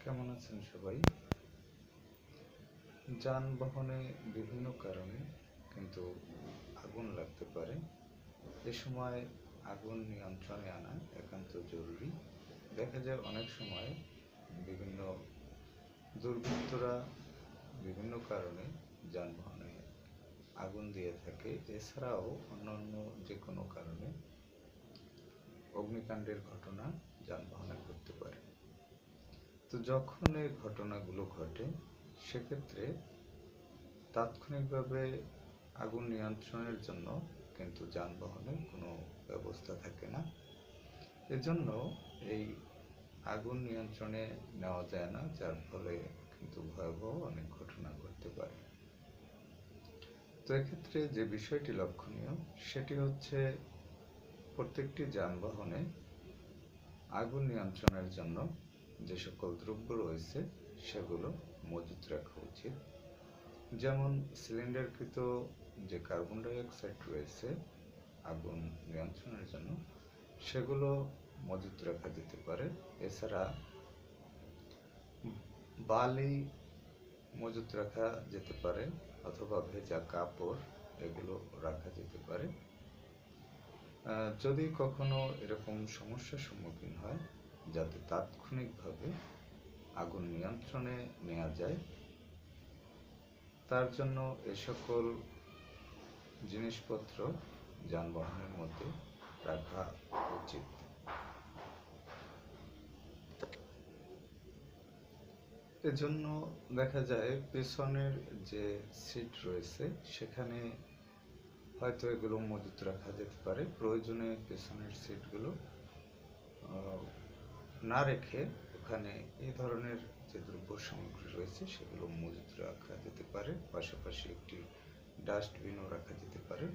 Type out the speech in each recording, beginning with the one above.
কেমন আছেন সবাই? যানবাহনে বিভিন্ন কারণে কিন্তু আগুন লাগতে পারে। এ সময় আগুন নিয়ন্ত্রণে আনা একান্ত জরুরি। দেখা যায় অনেক সময় বিভিন্ন দুর্বৃত্তরা বিভিন্ন কারণে যানবাহনে আগুন দিয়ে থাকে। এছাড়াও অন্যান্য যে কোনো কারণে অগ্নিকাণ্ডের ঘটনা যানবাহনে ঘটতে পারে। তো যখন এই ঘটনাগুলো ঘটে সেক্ষেত্রে তাৎক্ষণিকভাবে আগুন নিয়ন্ত্রণের জন্য কিন্তু যানবাহনে কোনো ব্যবস্থা থাকে না। এজন্য এই আগুন নিয়ন্ত্রণে নেওয়া যায় না, যার ফলে কিন্তু ভয়াবহ অনেক ঘটনা ঘটতে পারে। তো এক্ষেত্রে যে বিষয়টি লক্ষণীয় সেটি হচ্ছে প্রত্যেকটি যানবাহনে আগুন নিয়ন্ত্রণের জন্য যে সকল দ্রব্য রয়েছে সেগুলো মজুত রাখা উচিত। যেমন সিলিন্ডারকৃত যে কার্বন ডাইঅক্সাইড রয়েছে আগুন নিয়ন্ত্রণের জন্য সেগুলো মজুত রাখা যেতে পারে। এছাড়া বালি মজুত রাখা যেতে পারে অথবা ভেজা কাপড় এগুলো রাখা যেতে পারে। যদি কখনো এরকম সমস্যার সম্মুখীন হয় যাতে তাৎক্ষণিকভাবে আগুন নিয়ন্ত্রণে নেওয়া যায়, তার জন্য এ সকল জিনিসপত্র যানবাহনের মধ্যে রাখা উচিত। এজন্য দেখা যায় পেছনের যে সিট রয়েছে সেখানে হয়তো এগুলো মজুত রাখা যেতে পারে। প্রয়োজনে পেছনের সিটগুলো না রেখে ওখানে এই ধরনের যে দ্রব্য সামগ্রী রয়েছে সেগুলো মজুত রাখা যেতে পারে। পাশাপাশি একটি ডাস্টবিনও রাখা যেতে পারে।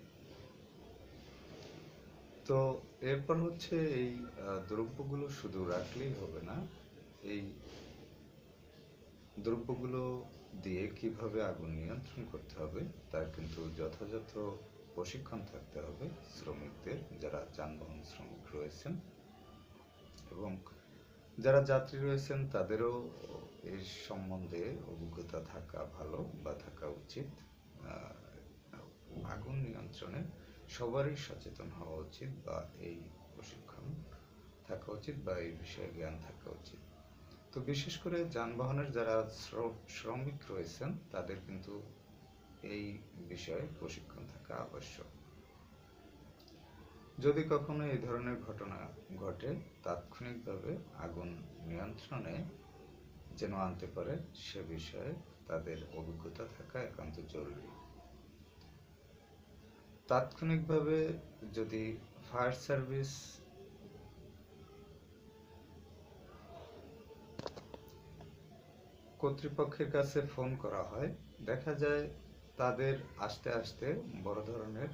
তো এরপর হচ্ছে এই দ্রব্যগুলো শুধু রাখলেই হবে না, এই দ্রব্যগুলো দিয়ে কিভাবে আগুন নিয়ন্ত্রণ করতে হবে তার কিন্তু যথাযথ প্রশিক্ষণ থাকতে হবে শ্রমিকদের, যারা যানবাহন শ্রমিক রয়েছেন, এবং যারা যাত্রী রয়েছেন তাদেরও এই সম্বন্ধে অভিজ্ঞতা থাকা ভালো বা থাকা উচিত। আগুন নিয়ন্ত্রণে সবারই সচেতন হওয়া উচিত বা এই প্রশিক্ষণ থাকা উচিত বা এই বিষয়ে জ্ঞান থাকা উচিত। তো বিশেষ করে যানবাহনের যারা শ্রমিক রয়েছেন তাদের কিন্তু এই বিষয়ে প্রশিক্ষণ থাকা আবশ্যক। যদি কখনো এই ধরনের ঘটনা ঘটে তাৎক্ষণিকভাবে আগুন নিয়ন্ত্রণে যেন আনতে পারে সে বিষয়ে তাদের অভিজ্ঞতা থাকা একান্ত জরুরি। তাৎক্ষণিকভাবে যদি ফায়ার সার্ভিস কর্তৃপক্ষের কাছে ফোন করা হয়, দেখা যায় তাদের আসতে আসতে বড় ধরনের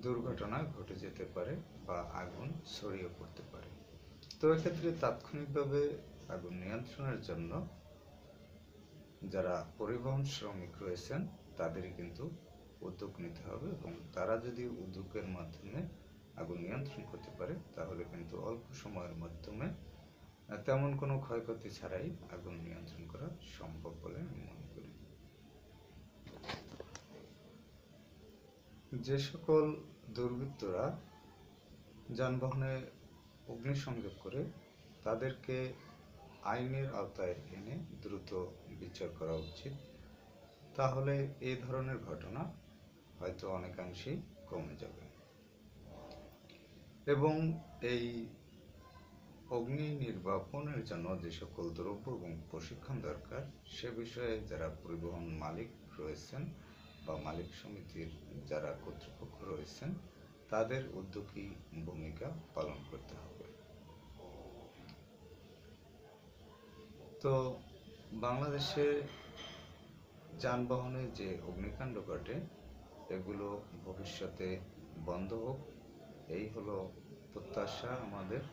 দুর্ঘটনা ঘটে যেতে পারে বা আগুন ছড়িয়ে পড়তে পারে। তো এক্ষেত্রে তাৎক্ষণিকভাবে আগুন নিয়ন্ত্রণের জন্য যারা পরিবহন শ্রমিক রয়েছেন তাদেরই কিন্তু উদ্যোগ নিতে হবে, এবং তারা যদি উদ্যোগের মাধ্যমে আগুন নিয়ন্ত্রণ করতে পারে তাহলে কিন্তু অল্প সময়ের মাধ্যমে তেমন কোনো ক্ষয়ক্ষতি ছাড়াই আগুন নিয়ন্ত্রণ করা সম্ভব বলে আমি মনে করি। যে সকল দুর্বৃত্তরা যানবাহনে অগ্নিসংযোগ করে তাদেরকে আইনের আওতায় এনে দ্রুত বিচার করা উচিত। তাহলে এই ধরনের ঘটনা হয়তো অনেকাংশেই কমে যাবে। এবং এই অগ্নি নির্বাপনের জন্য যে সকল দ্রব্য এবং প্রশিক্ষণ দরকার সে বিষয়ে যারা পরিবহন মালিক রয়েছেন বা মালিক সমিতির যারা কর্তৃপক্ষ রয়েছেন তাদের উদ্যোগী ভূমিকা পালন করতে হবে। তো বাংলাদেশে যানবাহনে যে অগ্নিকাণ্ড ঘটে এগুলো ভবিষ্যতে বন্ধ হোক, এই হলো প্রত্যাশা আমাদের।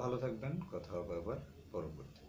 ভালো থাকবেন, কথা হবে আবার পরবর্তী।